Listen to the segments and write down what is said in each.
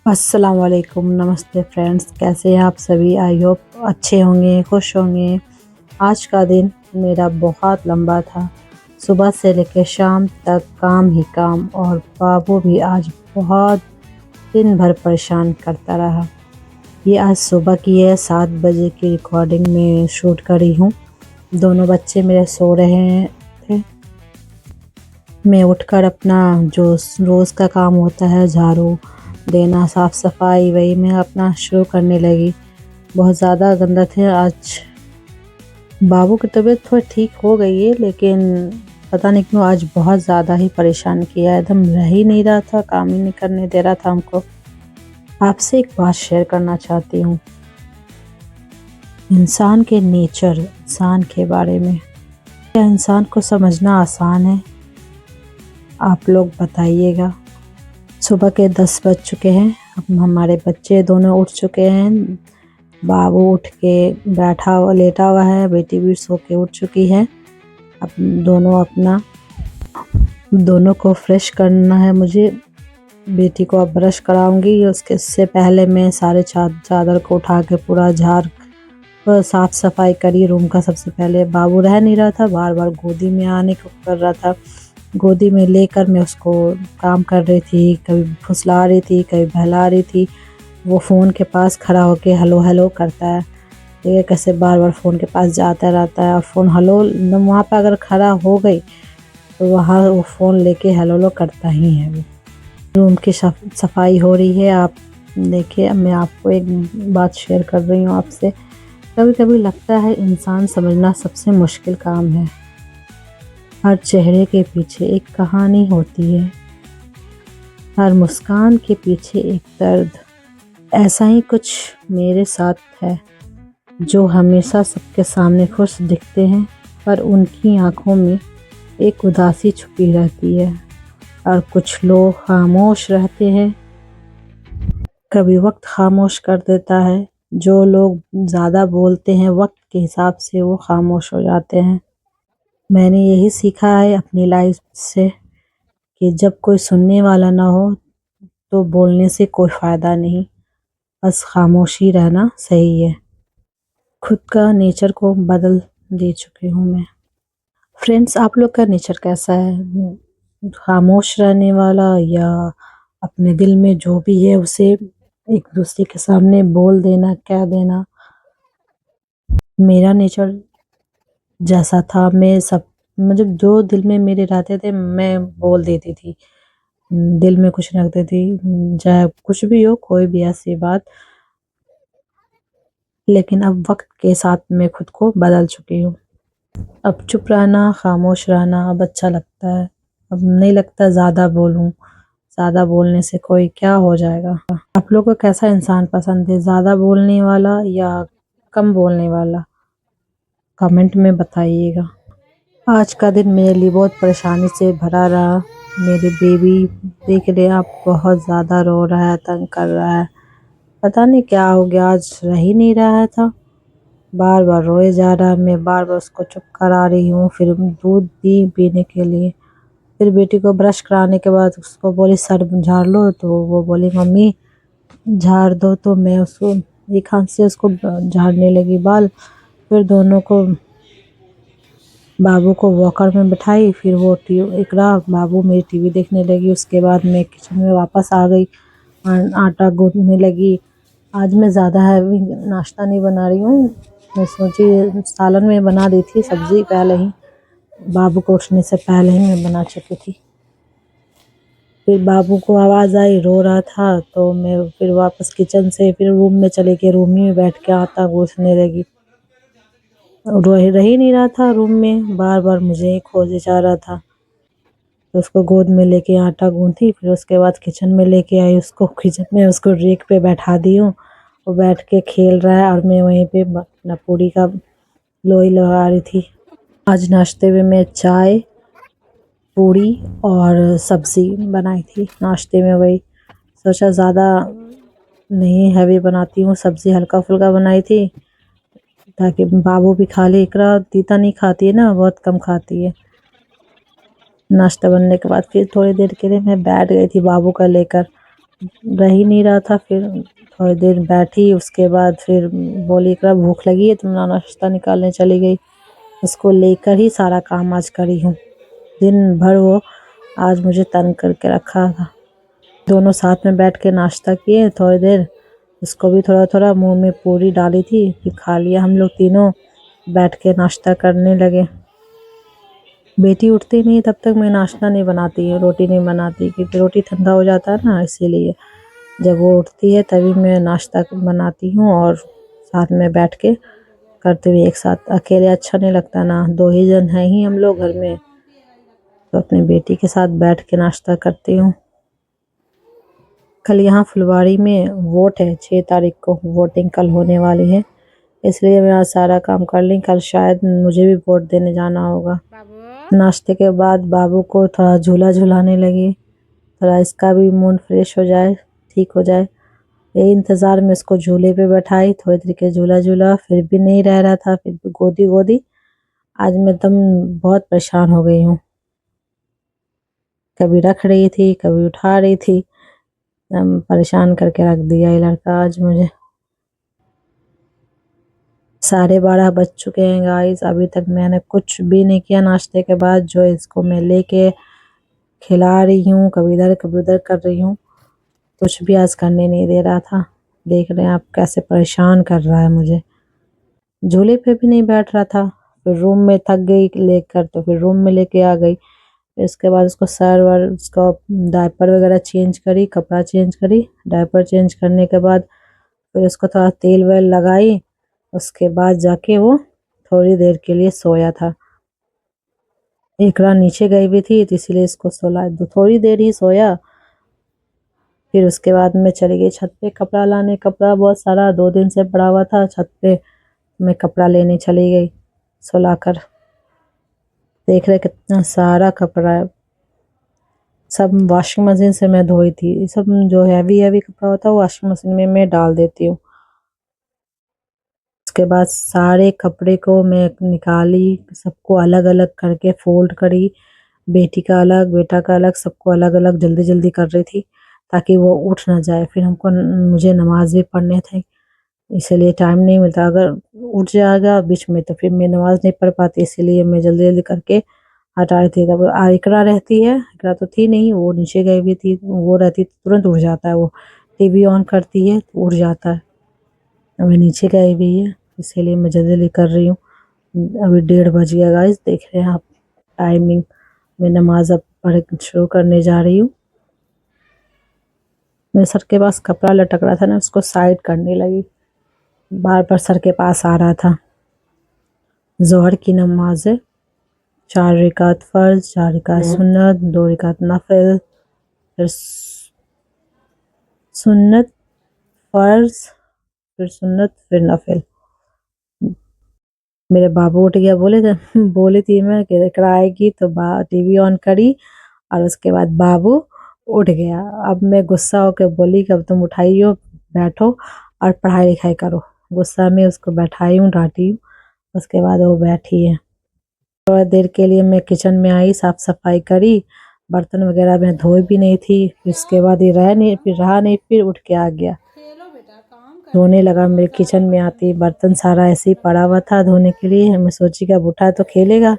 अस्सलाम वालेकुम, नमस्ते फ्रेंड्स, कैसे हैं आप सभी? आई होप अच्छे होंगे, खुश होंगे। आज का दिन मेरा बहुत लंबा था। सुबह से लेकर शाम तक काम ही काम, और बाबू भी आज बहुत दिन भर परेशान करता रहा। ये आज सुबह की है, 7 बजे की रिकॉर्डिंग में शूट करी हूँ। दोनों बच्चे मेरे सो रहे थे। मैं उठकर अपना जो रोज़ का काम होता है, झाड़ू देना, साफ़ सफाई, वही मैं अपना शुरू करने लगी। बहुत ज़्यादा गंदा थे आज। बाबू की तबीयत थोड़ी ठीक हो गई है, लेकिन पता नहीं क्यों आज बहुत ज़्यादा ही परेशान किया है। एकदम रह ही नहीं रहा था, काम ही नहीं करने दे रहा था हमको। आपसे एक बात शेयर करना चाहती हूँ, इंसान के नेचर, इंसान के बारे में। क्या इंसान को समझना आसान है? आप लोग बताइएगा। सुबह के 10 बज चुके हैं। अब हमारे बच्चे दोनों उठ चुके हैं। बाबू उठ के लेटा हुआ है, बेटी भी सो के उठ चुकी है। अब दोनों को फ्रेश करना है मुझे। बेटी को अब ब्रश कराऊंगी। उससे पहले मैं सारे चादर को उठा के पूरा साफ सफाई करी रूम का। सबसे पहले बाबू रह नहीं रहा था, बार बार गोदी में आने को कर रहा था। गोदी में लेकर मैं उसको काम कर रही थी, कभी फुसला रही थी, कभी बहला रही थी। वो फ़ोन के पास खड़ा होके हेलो हेलो करता है। ये कैसे बार बार फ़ोन के पास जाता रहता है, और फ़ोन हेलो वहाँ पर अगर खड़ा हो गई तो वहाँ वो फ़ोन लेके हेलो हेलो करता ही है। वो रूम की सफाई हो रही है। आप देखिए, मैं आपको एक बात शेयर कर रही हूँ आपसे। कभी कभी लगता है इंसान समझना सबसे मुश्किल काम है। हर चेहरे के पीछे एक कहानी होती है, हर मुस्कान के पीछे एक दर्द। ऐसा ही कुछ मेरे साथ है, जो हमेशा सबके सामने खुश दिखते हैं, पर उनकी आंखों में एक उदासी छुपी रहती है। और कुछ लोग खामोश रहते हैं। कभी वक्त खामोश कर देता है। जो लोग ज़्यादा बोलते हैं, वक्त के हिसाब से वो खामोश हो जाते हैं। मैंने यही सीखा है अपनी लाइफ से, कि जब कोई सुनने वाला ना हो तो बोलने से कोई फ़ायदा नहीं, बस खामोशी रहना सही है। खुद का नेचर को बदल दे चुकी हूँ मैं। फ्रेंड्स, आप लोग का नेचर कैसा है? खामोश रहने वाला, या अपने दिल में जो भी है उसे एक दूसरे के सामने बोल देना, कह देना? मेरा नेचर जैसा था, मैं सब मतलब जो दिल में मेरे रहते थे मैं बोल देती थी। दिल में कुछ रखती थी, चाहे कुछ भी हो, कोई भी ऐसी बात। लेकिन अब वक्त के साथ मैं खुद को बदल चुकी हूँ। अब चुप रहना, खामोश रहना अब अच्छा लगता है। अब नहीं लगता ज़्यादा बोलूँ, ज़्यादा बोलने से कोई क्या हो जाएगा। आप लोगों को कैसा इंसान पसंद है, ज़्यादा बोलने वाला या कम बोलने वाला? कमेंट में बताइएगा। आज का दिन मेरे लिए बहुत परेशानी से भरा रहा। मेरी बेबी देख रहे आप, बहुत ज़्यादा रो रहा है, तंग कर रहा है। पता नहीं क्या हो गया, आज रह ही नहीं रहा था। बार बार रोए जा रहा है। मैं बार बार उसको चुप करा रही हूँ, फिर दूध दी पीने के लिए। फिर बेटी को ब्रश कराने के बाद उसको बोली सर झाड़ लो, तो वो बोली मम्मी झाड़ दो, तो मैं उसको एक हाथ से उसको झाड़ने लगी बाल। फिर दोनों को, बाबू को वॉकर में बिठाई। फिर वो इकरा बाबू मेरी टीवी देखने लगी। उसके बाद मैं किचन में वापस आ गई, आटा गूंथने लगी। आज मैं ज़्यादा हैवी नाश्ता नहीं बना रही हूँ। मैं सोची सालन में बना दी थी सब्ज़ी पहले ही, बाबू को उठने से पहले ही मैं बना चुकी थी। फिर बाबू को आवाज़ आई, रो रहा था, तो मैं फिर वापस किचन से फिर रूम में चले गई। रूम में बैठ के आटा गूंथने लगी। रह ही नहीं रहा था रूम में, बार बार मुझे ही खोजे जा रहा था। तो उसको गोद में लेके आटा गूंथी। फिर उसके बाद किचन में लेके आई उसको। किचन में उसको रेक पे बैठा दी हूँ। वो बैठ के खेल रहा है, और मैं वहीं पे अपना पूरी का लोई लगा रही थी। आज नाश्ते में मैं चाय, पूरी और सब्ज़ी बनाई थी नाश्ते में। वही सोचा ज़्यादा नहीं हैवी बनाती हूँ, सब्ज़ी हल्का फुल्का बनाई थी, ताकि बाबू भी खा ले। इकरा तीता नहीं खाती है ना, बहुत कम खाती है। नाश्ता बनने के बाद फिर थोड़ी देर के लिए मैं बैठ गई थी बाबू का लेकर। रह ही नहीं रहा था। फिर थोड़ी देर बैठी, उसके बाद फिर बोली इकरा भूख लगी है तो मैं नाश्ता निकालने चली गई। उसको लेकर ही सारा काम आज करी हूँ। दिन भर वो आज मुझे तंग करके रखा था। दोनों साथ में बैठ के नाश्ता किए थोड़ी देर। उसको भी थोड़ा थोड़ा मुंह में पूरी डाली थी, फिर खा लिया। हम लोग तीनों बैठ के नाश्ता करने लगे। बेटी उठती नहीं तब तक मैं नाश्ता नहीं बनाती, रोटी नहीं बनाती, क्योंकि रोटी ठंडा हो जाता है ना, इसीलिए जब वो उठती है तभी मैं नाश्ता बनाती हूँ और साथ में बैठ के करते हुए एक साथ। अकेले अच्छा नहीं लगता ना, 2 ही जन हैं ही हम लोग घर में, तो अपनी बेटी के साथ बैठ के नाश्ता करती हूँ। कल यहाँ फुलवाड़ी में वोट है, 6 तारीख को वोटिंग कल होने वाली है, इसलिए मैं आज सारा काम कर ली। कल शायद मुझे भी वोट देने जाना होगा। नाश्ते के बाद बाबू को थोड़ा झूला झुलाने लगी, थोड़ा इसका भी मूड फ्रेश हो जाए, ठीक हो जाए। यही इंतज़ार में इसको झूले पे बैठाई, थोड़ी देर के झूला झूला, फिर भी नहीं रह रहा था, फिर भी गोदी गोदी। आज मैं एकदम बहुत परेशान हो गई हूँ। कभी रख रही थी, कभी उठा रही थी, परेशान करके रख दिया ये लड़का आज मुझे। 12:30 बज चुके हैं गाइस, अभी तक मैंने कुछ भी नहीं किया नाश्ते के बाद। जो इसको मैं लेके खिला रही हूँ, कभी इधर कभी उधर कर रही हूँ, कुछ भी आज करने नहीं दे रहा था। देख रहे हैं आप कैसे परेशान कर रहा है मुझे। झूले पे भी नहीं बैठ रहा था, फिर रूम में थक गई लेकर तो फिर रूम में लेके आ गई। फिर उसके बाद उसको सर वर उसका डायपर वगैरह चेंज करी, कपड़ा चेंज करी। डायपर चेंज करने के बाद फिर उसको थोड़ा तेल वेल लगाई, उसके बाद जाके वो थोड़ी देर के लिए सोया था। इकरा नीचे गई भी थी तो इसीलिए इसको सोला, थोड़ी देर ही सोया। फिर उसके बाद मैं चली गई छत पे कपड़ा लाने। कपड़ा बहुत सारा 2 दिन से पड़ा हुआ था छत पे, मैं कपड़ा लेने चली गई सुलाकर। देख रहे कितना सारा कपड़ा है, सब वॉशिंग मशीन से मैं धोई थी। ये सब जो हैवी हैवी कपड़ा होता है वो वॉशिंग मशीन में मैं डाल देती हूँ। उसके बाद सारे कपड़े को मैं निकाली, सबको अलग अलग करके फोल्ड करी। बेटी का अलग, बेटा का अलग, सबको अलग अलग जल्दी जल्दी कर रही थी ताकि वो उठ ना जाए। फिर मुझे नमाज भी पढ़ने थे, इसीलिए टाइम नहीं मिलता। अगर उठ जाएगा बीच में तो फिर मैं नमाज नहीं पढ़ पाती, इसीलिए मैं जल्दी जल्दी करके हटा रही थी। तब इकरा रहती है, इकरा तो थी नहीं, वो नीचे गई हुई थी। वो रहती तो तुरंत उठ जाता है, वो टीवी ऑन करती है तो उठ जाता है। अभी नीचे गई हुई है, इसीलिए मैं जल्दी जल्दी कर रही हूँ। अभी 1:30 बज गया गाइस, देख रहे हैं आप टाइमिंग। मैं नमाज अब पढ़ शुरू करने जा रही हूँ। मेरे सर के पास कपड़ा लटक रहा था ना, उसको साइड करने लगी, बार बार सर के पास आ रहा था। जोहर की नमाज है, 4 रिकात फ़र्ज़, 4 रिकात सुन्नत, 2 रिकात नफ़िल, फिर सुन्नत, फ़र्ज़, फिर सुन्नत, फिर नफ़िल। मेरे बाबू उठ गया, बोली थी मैं कि इकरा आएगी तो टीवी ऑन करी और उसके बाद बाबू उठ गया। अब मैं गुस्सा होकर बोली कि अब तुम उठाइयो, बैठो और पढ़ाई लिखाई करो। गुस्सा में उसको बैठाई हूँ, डांटी हूँ, उसके बाद वो बैठी है। थोड़ा देर के लिए मैं किचन में आई, साफ सफाई करी, बर्तन वगैरह मैं धोई भी नहीं थी। इसके बाद ये रहा नहीं, फिर उठ के आ गया, धोने लगा। मेरे किचन में आती बर्तन सारा ऐसे ही पड़ा हुआ था धोने के लिए। मैं सोची कि अब उठा तो खेलेगा,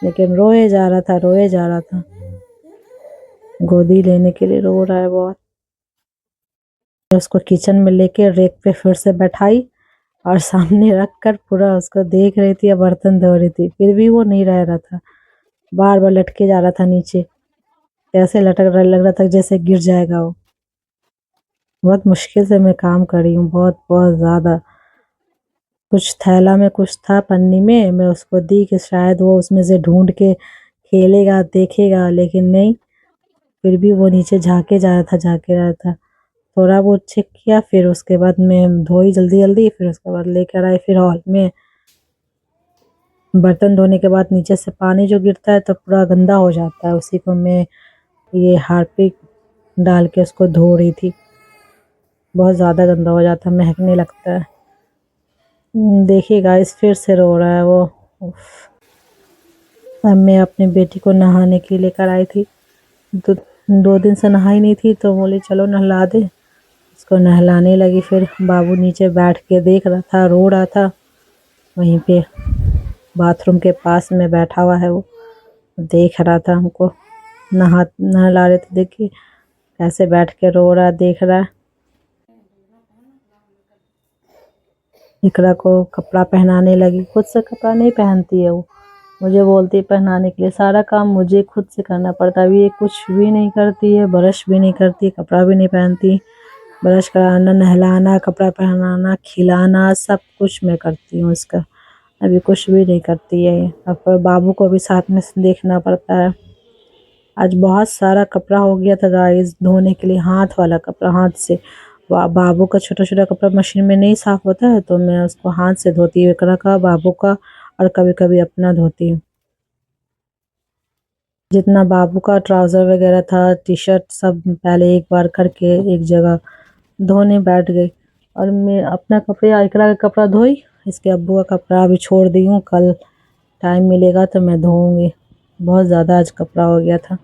लेकिन रोए जा रहा था, रोए जा रहा था। गोदी लेने के लिए रो रहा है बहुत। मैं उसको किचन में लेके रेक पे फिर से बैठाई और सामने रख कर पूरा उसको देख रही थी या बर्तन धो रही थी, फिर भी वो नहीं रह रहा था, बार बार लटके जा रहा था नीचे। ऐसे लटक रहा, लग रहा था जैसे गिर जाएगा वो। बहुत मुश्किल से मैं काम कर रही हूँ, बहुत बहुत ज़्यादा। कुछ थैला में कुछ था पन्नी में, मैं उसको दी कि शायद वो उसमें से ढूंढ के खेलेगा, देखेगा, लेकिन नहीं। फिर भी वो नीचे झाँके जा रहा था, झाँके रहा था। थोड़ा बहुत चेक किया, फिर उसके बाद मैं धोई जल्दी जल्दी, फिर उसके बाद लेकर आई। फिर हॉल में बर्तन धोने के बाद नीचे से पानी जो गिरता है तो पूरा गंदा हो जाता है, उसी को मैं ये हार्पिक डाल के उसको धो रही थी। बहुत ज़्यादा गंदा हो जाता है, महकने लगता है। देखिए गाइस, फिर से रो रहा है वो। उफ। अब मैं अपनी बेटी को नहाने के लिए लेकर आई थी, तो 2 दिन से नहाई नहीं थी तो बोली चलो नहला दे। उसको नहलाने लगी, फिर बाबू नीचे बैठ के देख रहा था, रो रहा था। वहीं पे बाथरूम के पास में बैठा हुआ है वो, देख रहा था हमको नहला रहे थे। देखिए कैसे बैठ के रो रहा, देख रहा है। इकरा को कपड़ा पहनाने लगी, खुद से कपड़ा नहीं पहनती है वो, मुझे बोलती है पहनाने के लिए। सारा काम मुझे खुद से करना पड़ता है। अभी ये कुछ भी नहीं करती है, ब्रश भी नहीं करती, कपड़ा भी नहीं पहनती। ब्रश कराना, नहलाना, कपड़ा पहनाना, खिलाना, सब कुछ मैं करती हूँ इसका। अभी कुछ भी नहीं करती है। अब बाबू को भी साथ में देखना पड़ता है। आज बहुत सारा कपड़ा हो गया था गाइस धोने के लिए, हाथ वाला कपड़ा, हाथ से। बाबू का छोटा छोटा कपड़ा मशीन में नहीं साफ होता है तो मैं उसको हाथ से धोती हूँ, एकरा का, बाबू का, और कभी कभी अपना धोती हूँ। जितना बाबू का ट्राउजर वगैरह था, टी शर्ट, सब पहले एक बार करके एक जगह धोने बैठ गई। और मैं अपना कपड़ा, एकरा का कपड़ा धोई, इसके अब्बू का कपड़ा अभी छोड़ दी हूँ, कल टाइम मिलेगा तो मैं धोऊंगी। बहुत ज़्यादा आज कपड़ा हो गया था।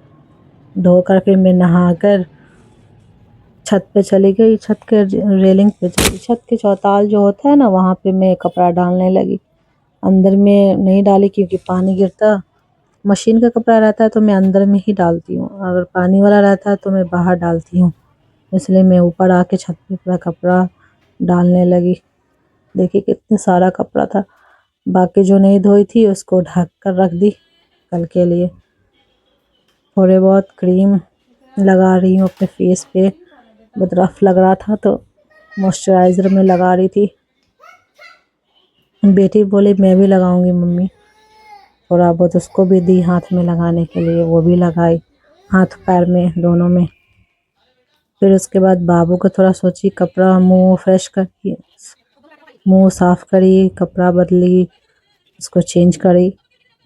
धो कर फिर मैं नहाकर छत पे चली गई, छत के रेलिंग पे चली, छत के चौताल जो होता है ना, वहाँ पे मैं कपड़ा डालने लगी। अंदर में नहीं डाली क्योंकि पानी गिरता। मशीन का कपड़ा रहता है तो मैं अंदर में ही डालती हूँ, अगर पानी वाला रहता है तो मैं बाहर डालती हूँ। इसलिए मैं ऊपर आके छत पे पूरा कपड़ा डालने लगी। देखिए कितने सारा कपड़ा था। बाकी जो नहीं धोई थी उसको ढक कर रख दी कल के लिए। थोड़े बहुत क्रीम लगा रही हूँ अपने फेस पे, बहुत रफ लग रहा था तो मॉइस्चराइज़र में लगा रही थी। बेटी बोली मैं भी लगाऊंगी मम्मी, थोड़ा बहुत उसको भी दी हाथ में लगाने के लिए, वो भी लगाई हाथ पैर में दोनों में। फिर उसके बाद बाबू को थोड़ा सोची, कपड़ा मुंह फ्रेश कर, मुंह साफ करी, कपड़ा बदली, उसको चेंज करी।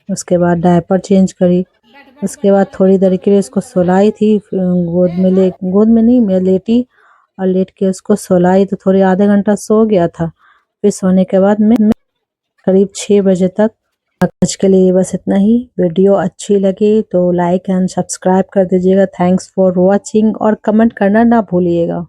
उसके बाद डायपर चेंज करी। उसके बाद थोड़ी देर के लिए उसको सुलाई थी, गोद में नहीं, मैं लेटी और लेट के उसको सुलाई तो थोड़ी आधे घंटा सो गया था। फिर सोने के बाद मैं करीब 6 बजे तक। आज के लिए बस इतना ही। वीडियो अच्छी लगी तो लाइक एंड सब्सक्राइब कर दीजिएगा। थैंक्स फॉर वॉचिंग और कमेंट करना ना भूलिएगा।